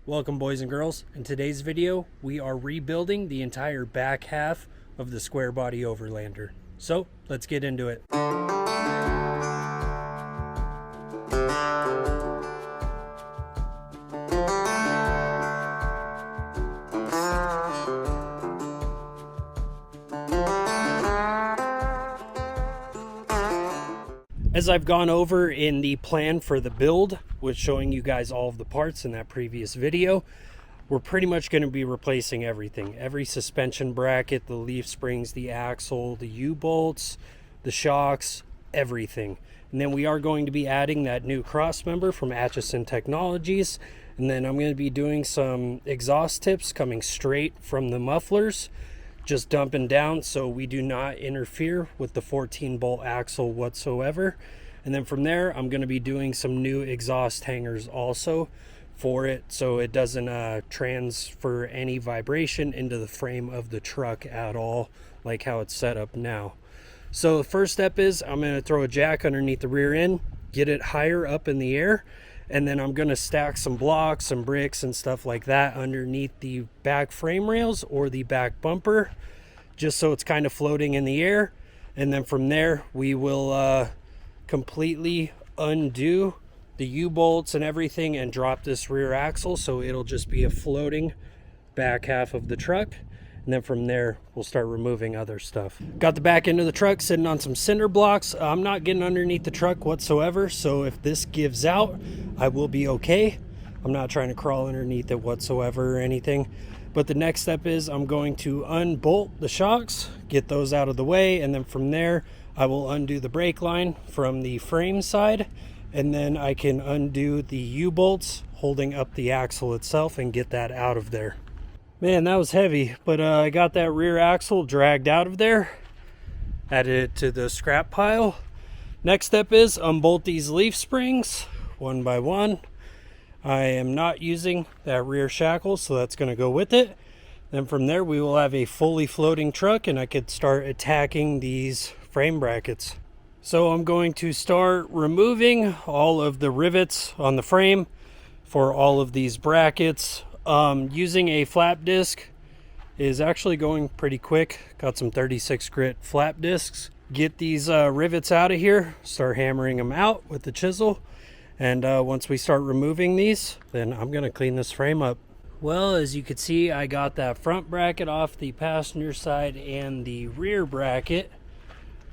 Welcome boys and girls. In today's video, we are rebuilding the entire back half of the SquareBody Overlander. So let's get into it. As I've gone over in the plan for the build, with showing you guys all of the parts in that previous video, we're pretty much going to be replacing everything. Every suspension bracket, the leaf springs, the axle, the U-bolts, the shocks, everything. And then we are going to be adding that new crossmember from Atchison Technologies. And then I'm going to be doing some exhaust tips coming straight from the mufflers, just dumping down so we do not interfere with the 14-bolt axle whatsoever. And then from there, I'm going to be doing some new exhaust hangers also for it, so it doesn't transfer any vibration into the frame of the truck at all, like how it's set up now. So the first step is I'm going to throw a jack underneath the rear end, get it higher up in the air, and then I'm going to stack some blocks, some bricks and stuff like that underneath the back frame rails or the back bumper, just so it's kind of floating in the air. And then from there, we will completely undo the U-bolts and everything and drop this rear axle, so it'll just be a floating back half of the truck. And then from there, we'll start removing other stuff. Got the back end of the truck sitting on some cinder blocks. I'm not getting underneath the truck whatsoever, so if this gives out, I will be okay. I'm not trying to crawl underneath it whatsoever or anything. But the next step is I'm going to unbolt the shocks, get those out of the way, and then from there, I will undo the brake line from the frame side, and then I can undo the U-bolts holding up the axle itself and get that out of there. Man, that was heavy, but I got that rear axle dragged out of there, added it to the scrap pile. Next step is unbolt these leaf springs one by one. I am not using that rear shackle, so that's going to go with it. Then from there, we will have a fully floating truck, and I could start attacking these frame brackets. So I'm going to start removing all of the rivets on the frame for all of these brackets. Using a flap disc is actually going pretty quick. Got some 36 grit flap discs. Get these rivets out of here, start hammering them out with the chisel. And once we start removing these, then I'm going to clean this frame up. Well, as you can see, I got that front bracket off the passenger side and the rear bracket.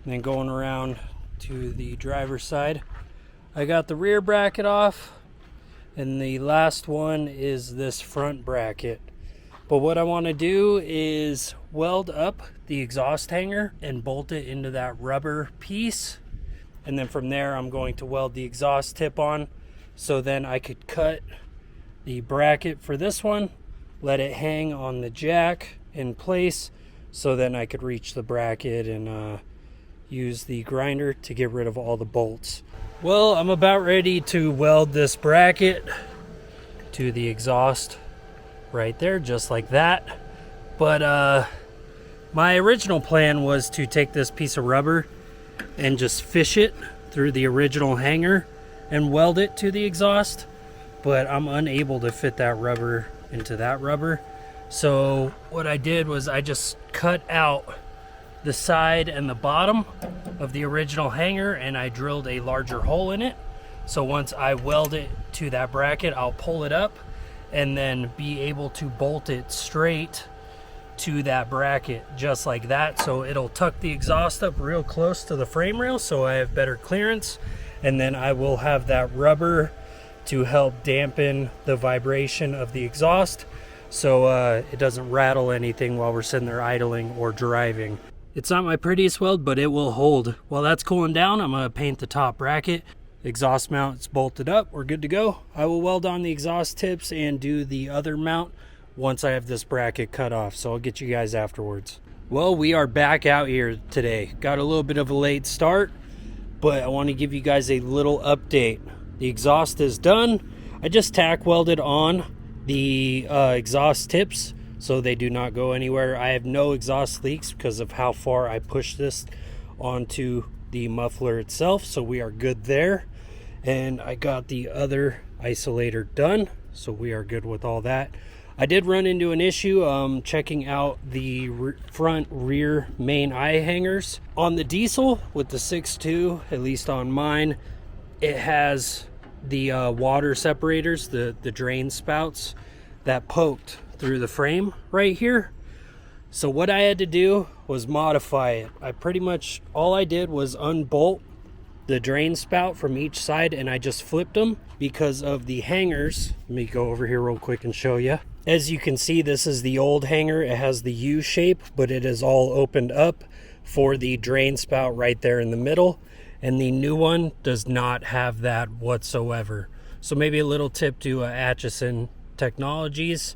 And then going around to the driver's side, I got the rear bracket off. And the last one is this front bracket. But what I want to do is weld up the exhaust hanger and bolt it into that rubber piece. And then from there, I'm going to weld the exhaust tip on, so then I could cut the bracket for this one, let it hang on the jack in place, so then I could reach the bracket and use the grinder to get rid of all the bolts. Well, I'm about ready to weld this bracket to the exhaust right there, just like that. But my original plan was to take this piece of rubber and just fish it through the original hanger and weld it to the exhaust. But I'm unable to fit that rubber into that rubber. So what I did was I just cut out the side and the bottom of the original hanger, and I drilled a larger hole in it. So once I weld it to that bracket, I'll pull it up and then be able to bolt it straight to that bracket, just like that. So it'll tuck the exhaust up real close to the frame rail, so I have better clearance. And then I will have that rubber to help dampen the vibration of the exhaust, so it doesn't rattle anything while we're sitting there idling or driving. It's not my prettiest weld, but it will hold. While that's cooling down, I'm going to paint the top bracket. Exhaust mount is bolted up. We're good to go. I will weld on the exhaust tips and do the other mount once I have this bracket cut off. So I'll get you guys afterwards. Well, we are back out here today. Got a little bit of a late start, but I want to give you guys a little update. The exhaust is done. I just tack welded on the exhaust tips, so they do not go anywhere. I have no exhaust leaks because of how far I pushed this onto the muffler itself, so we are good there. And I got the other isolator done. so we are good with all that. I did run into an issue checking out the front rear main eye hangers. On the diesel with the 6.2, at least on mine, it has the water separators, the drain spouts that poked through the frame right here. So what I had to do was modify it. I pretty much, all I did was unbolt the drain spout from each side, and I just flipped them because of the hangers. Let me go over here real quick and show you. As you can see, this is the old hanger. It has the U shape, but it is all opened up for the drain spout right there in the middle. And the new one does not have that whatsoever. So maybe a little tip to Atchison Technologies.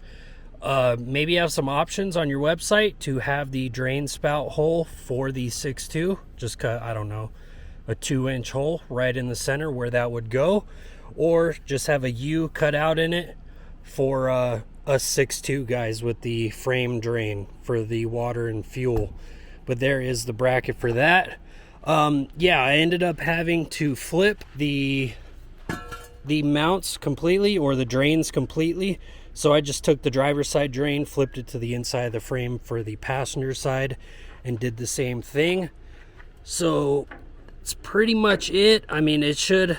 Maybe have some options on your website to have the drain spout hole for the 6.2. Just cut, I don't know, a 2-inch hole right in the center where that would go. Or just have a U cut out in it for a 6.2, guys, with the frame drain for the water and fuel. But there is the bracket for that. Yeah, I ended up having to flip the mounts completely, or the drains completely. So I just took the driver's side drain, flipped it to the inside of the frame for the passenger side, and did the same thing. So it's pretty much it. I mean, it should,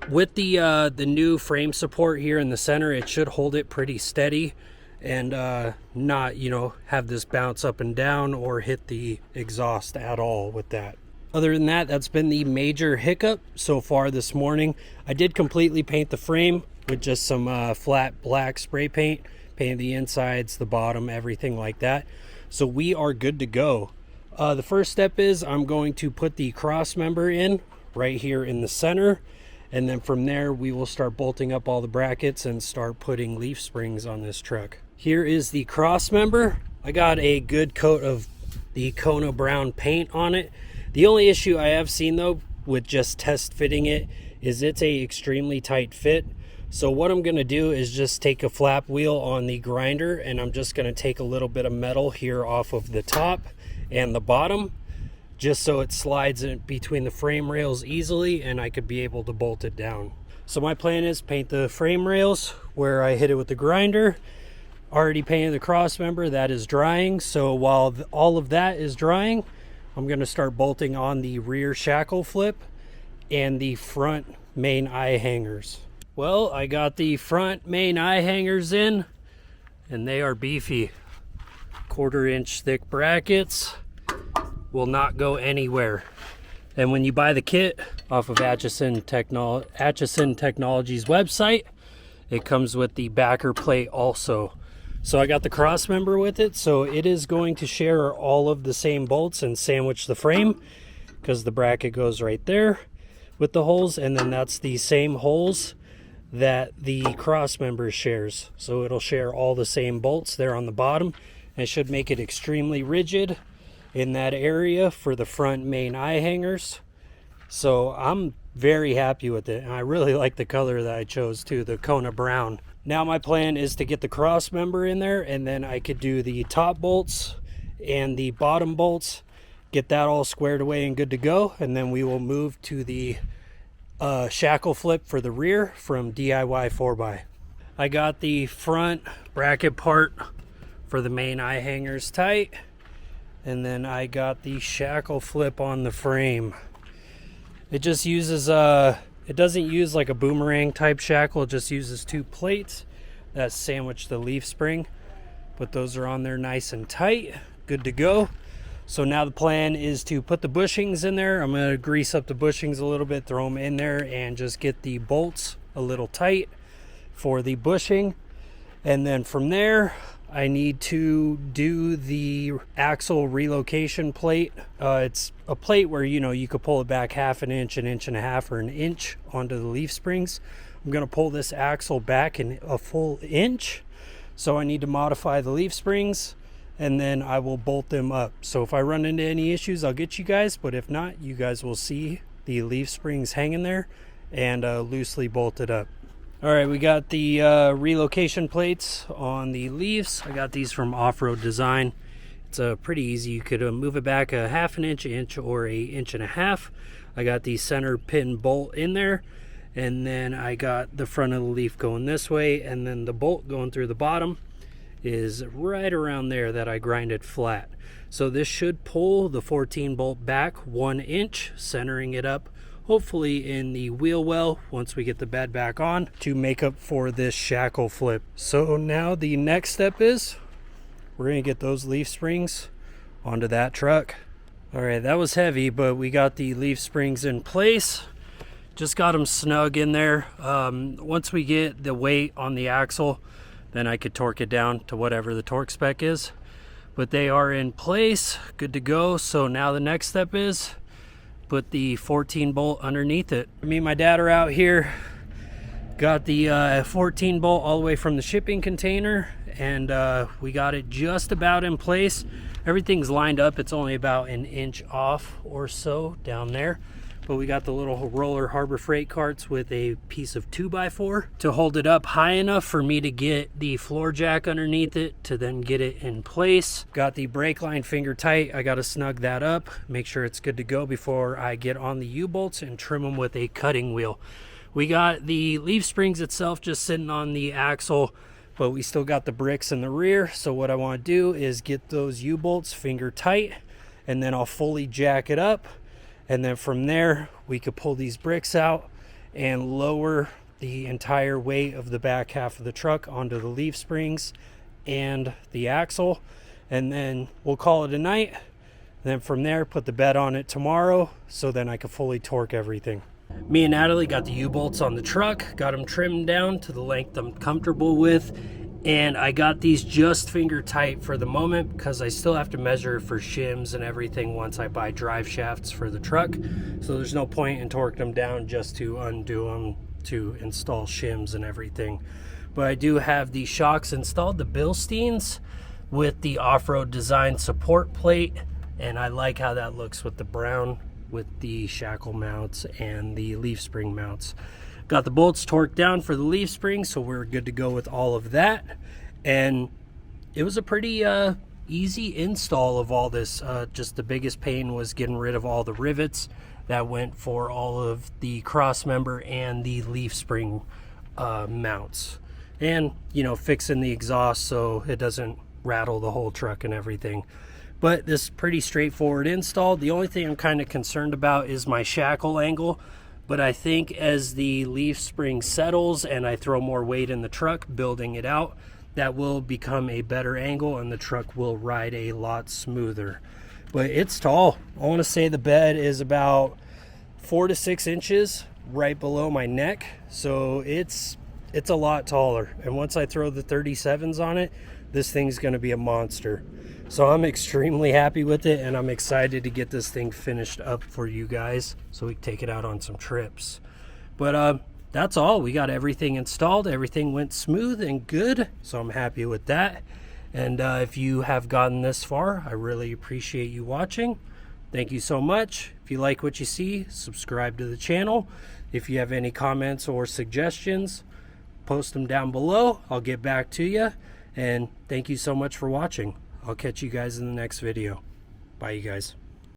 with the new frame support here in the center, it should hold it pretty steady and not, you know, have this bounce up and down or hit the exhaust at all with that. Other than that, that's been the major hiccup so far this morning. I did completely paint the frame with just some flat black spray paint. Painted the insides, the bottom, everything like that. So we are good to go. The first step is I'm going to put the cross member in right here in the center. And then from there, we will start bolting up all the brackets and start putting leaf springs on this truck. Here is the cross member. I got a good coat of the Kona brown paint on it. The only issue I have seen though with just test fitting it is it's a extremely tight fit. So what I'm going to do is just take a flap wheel on the grinder, and I'm just going to take a little bit of metal here off of the top and the bottom, just so it slides in between the frame rails easily and I could be able to bolt it down. So my plan is paint the frame rails where I hit it with the grinder. Already painted the cross member, that is drying. So while all of that is drying, I'm going to start bolting on the rear shackle flip and the front main eye hangers. Well, I got the front main eye hangers in, and they are beefy. 1/4 inch thick brackets, will not go anywhere. And when you buy the kit off of Atchison Technologies website, it comes with the backer plate also. So I got the cross member with it, so it is going to share all of the same bolts and sandwich the frame, because the bracket goes right there with the holes, and then that's the same holes that the cross member shares. So it'll share all the same bolts there on the bottom, and it should make it extremely rigid in that area for the front main eye hangers. So I'm very happy with it, and I really like the color that I chose too, the Kona brown. Now my plan is to get the cross member in there, and then I could do the top bolts and the bottom bolts, get that all squared away and good to go, and then we will move to the shackle flip for the rear from DIY 4x. I got the front bracket part for the main eye hangers tight, and then I got the shackle flip on the frame. It just uses it doesn't use like a boomerang type shackle. It just uses 2 plates that sandwich the leaf spring, but those are on there nice and tight, good to go. So now the plan is to put the bushings in there. I'm going to grease up the bushings a little bit, throw them in there, and just get the bolts a little tight for the bushing. And then from there, I need to do the axle relocation plate. It's a plate where, you know, you could pull it back 1/2 inch, 1.5 inches, or 1 inch onto the leaf springs. I'm going to pull this axle back in a full inch. So I need to modify the leaf springs, and then I will bolt them up. So if I run into any issues, I'll get you guys, but if not, you guys will see the leaf springs hanging there and loosely bolted up. All right, we got the relocation plates on the leaves. I got these from Off-Road Design. It's pretty easy. You could move it back 1/2 inch, or 1.5 inches. I got the center pin bolt in there, and then I got the front of the leaf going this way, and then the bolt going through the bottom is right around there that I grinded flat. So this should pull the 14 bolt back 1 inch, centering it up hopefully in the wheel well once we get the bed back on, to make up for this shackle flip. So now the next step is we're gonna get those leaf springs onto that truck. All right, that was heavy, but we got the leaf springs in place. Just got them snug in there. Once we get the weight on the axle, then I could torque it down to whatever the torque spec is. But they are in place, good to go. So now the next step is put the 14 bolt underneath it. Me and my dad are out here. Got the 14 bolt all the way from the shipping container, and we got it just about in place. Everything's lined up. It's only about 1 inch off or so down there. But we got the little roller Harbor Freight carts with a piece of 2x4 to hold it up high enough for me to get the floor jack underneath it to then get it in place. Got the brake line finger tight. I got to snug that up, make sure it's good to go before I get on the U-bolts and trim them with a cutting wheel. We got the leaf springs itself just sitting on the axle, but we still got the bricks in the rear. So what I want to do is get those U-bolts finger tight, and then I'll fully jack it up. And then from there, we could pull these bricks out and lower the entire weight of the back half of the truck onto the leaf springs and the axle. And then we'll call it a night. And then from there, put the bed on it tomorrow, so then I can fully torque everything. Me and Natalie got the U-bolts on the truck, got them trimmed down to the length I'm comfortable with. And I got these just finger tight for the moment because I still have to measure for shims and everything once I buy drive shafts for the truck. So there's no point in torquing them down just to undo them to install shims and everything. But I do have the shocks installed, the Bilsteins with the off-road design support plate. And I like how that looks with the brown, with the shackle mounts and the leaf spring mounts. Got the bolts torqued down for the leaf springs, so we're good to go with all of that. And it was a pretty easy install of all this. Just the biggest pain was getting rid of all the rivets that went for all of the crossmember and the leaf spring mounts. And, you know, fixing the exhaust so it doesn't rattle the whole truck and everything. But this is pretty straightforward install. The only thing I'm kind of concerned about is my shackle angle. But I think as the leaf spring settles and I throw more weight in the truck, building it out, that will become a better angle and the truck will ride a lot smoother. But it's tall. I want to say the bed is about 4 to 6 inches right below my neck. So it's a lot taller. And once I throw the 37s on it, this thing's going to be a monster. So I'm extremely happy with it, and I'm excited to get this thing finished up for you guys so we can take it out on some trips. But that's all. We got everything installed. Everything went smooth and good, so I'm happy with that. And if you have gotten this far, I really appreciate you watching. Thank you so much. If you like what you see, subscribe to the channel. If you have any comments or suggestions, post them down below. I'll get back to you. And thank you so much for watching. I'll catch you guys in the next video. Bye, you guys.